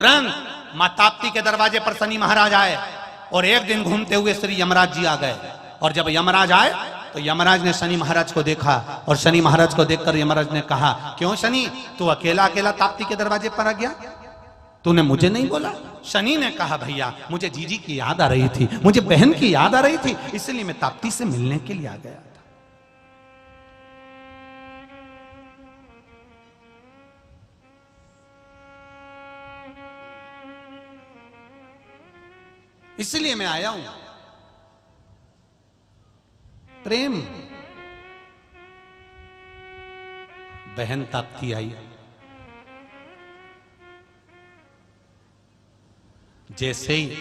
तुरंत मां ताप्ती के दरवाजे पर शनि महाराज आए और एक दिन घूमते हुए श्री यमराज जी आ गए। और जब यमराज आए तो यमराज ने शनि महाराज को देखा और शनि महाराज को देखकर यमराज ने कहा, क्यों शनि, तू अकेला अकेला ताप्ती के दरवाजे पर आ गया, तूने मुझे नहीं बोला? शनि ने कहा, भैया मुझे जीजी की याद आ रही थी, मुझे बहन की याद आ रही थी, इसलिए मैं ताप्ती से मिलने के लिए आ गया था। इसलिए मैं आया हूं। प्रेम। बहन ताप्ती आई। जैसे ही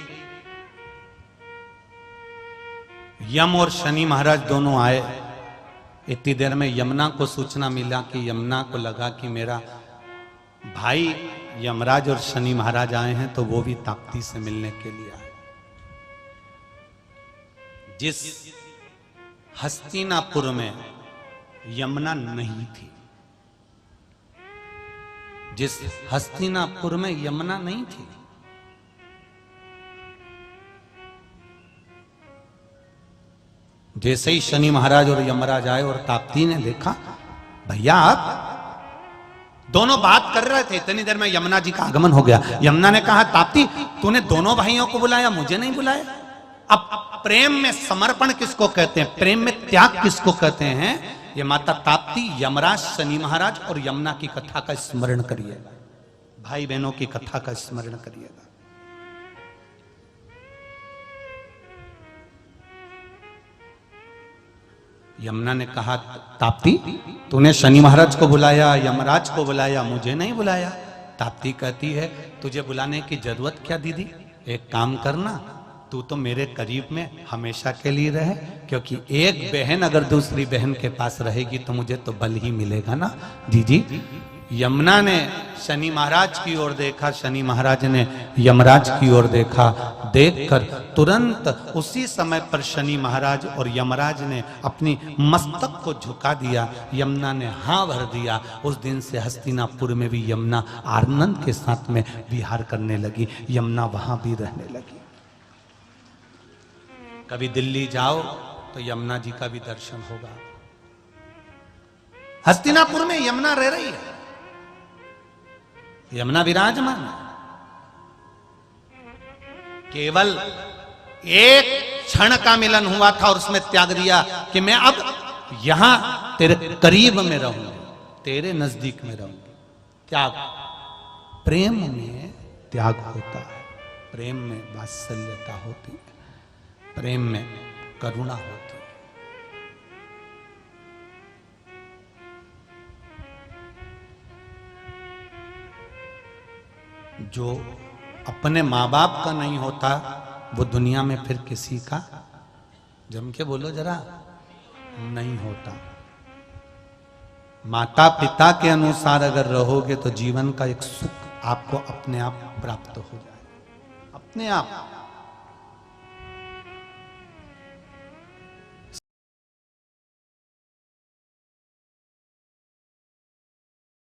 यम और शनि महाराज दोनों आए, इतनी देर में यमुना को सूचना मिला कि यमुना को लगा कि मेरा भाई यमराज और शनि महाराज आए हैं, तो वो भी ताप्ती से मिलने के लिए आए। जिस हस्तिनापुर में यमुना नहीं थी, जिस हस्तिनापुर में यमुना नहीं थी, जैसे ही शनि महाराज और यमराज आए और ताप्ती ने देखा, भैया आप दोनों बात कर रहे थे, इतनी देर में यमुना जी का आगमन हो गया। यमुना ने कहा, ताप्ती तूने दोनों भाइयों को बुलाया, मुझे नहीं बुलाया। अब प्रेम में समर्पण किसको कहते हैं, प्रेम में त्याग किसको कहते हैं? ये माता ताप्ती, यमराज, शनि महाराज और यमुना की कथा का स्मरण करिएगा, भाई बहनों की कथा का स्मरण करिएगा। यमुना ने कहा, ताप्ती तूने शनि महाराज को बुलाया, यमराज को बुलाया, मुझे नहीं बुलाया। ताप्ती कहती है, तुझे बुलाने की जरूरत क्या दीदी, एक काम करना, तू तो मेरे करीब में हमेशा के लिए रहे, क्योंकि एक बहन अगर दूसरी बहन के पास रहेगी तो मुझे तो बल ही मिलेगा ना। जी। यमुना ने शनि महाराज की ओर देखा, शनि महाराज ने यमराज की ओर देखा। देखकर तुरंत उसी समय पर शनि महाराज और यमराज ने अपनी मस्तक को झुका दिया, यमुना ने हाँ भर दिया। उस दिन से हस्तिनापुर में भी यमुना आनंद के साथ में विहार करने लगी, यमुना वहां भी रहने लगी। कभी दिल्ली जाओ तो यमुना जी का भी दर्शन होगा। हस्तिनापुर में यमुना रह रही है, यमुना विराजमान। केवल एक क्षण का मिलन हुआ था और उसमें त्याग दिया कि मैं अब यहां तेरे करीब में रहूंगी, तेरे नजदीक में रहूंगी। त्याग, प्रेम में त्याग होता है, प्रेम में वात्सल्यता होती है, प्रेम में करुणा होती है। जो अपने माँ बाप का नहीं होता वो दुनिया में फिर किसी का, जम के बोलो जरा, नहीं होता। माता पिता के अनुसार अगर रहोगे तो जीवन का एक सुख आपको अपने आप प्राप्त हो जाए, अपने आप।